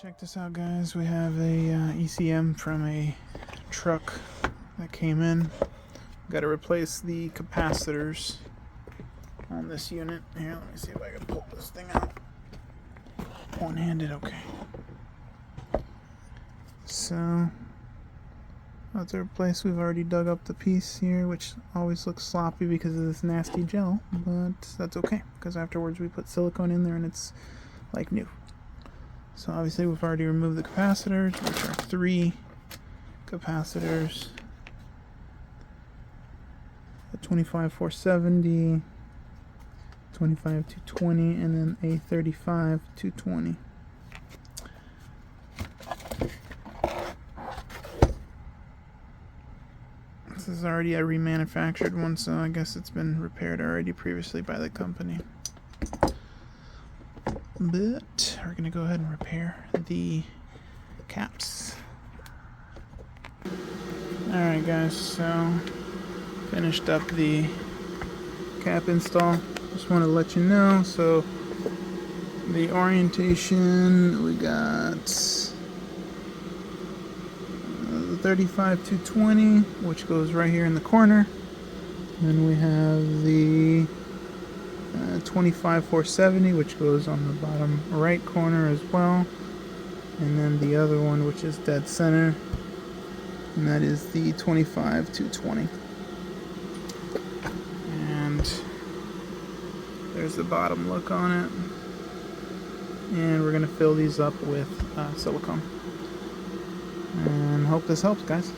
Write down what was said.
Check this out, guys. We have a ECM from a truck that came in. Got to replace the capacitors on this unit. Here, let me see if I can pull this thing out. One-handed, okay. So that's our replace. We've already dug up the piece here, which always looks sloppy because of this nasty gel, but that's okay because afterwards we put silicone in there and it's like new. So obviously we've already removed the capacitors, which are 3 capacitors. A 25-470, 25-220, and then a 35-220. This is already a remanufactured one, so I guess it's been repaired already previously by the company. But we're going to go ahead and repair the caps. Alright guys, so finished up the cap install. Just want to let you know, so the orientation, we got the 35-220, which goes right here in the corner. Then we have the 25-470, which goes on the bottom right corner as well. And then the other one, which is dead center, and that is the 25-220. And there's the bottom look on it. And we're going to fill these up with silicone. And hope this helps, guys.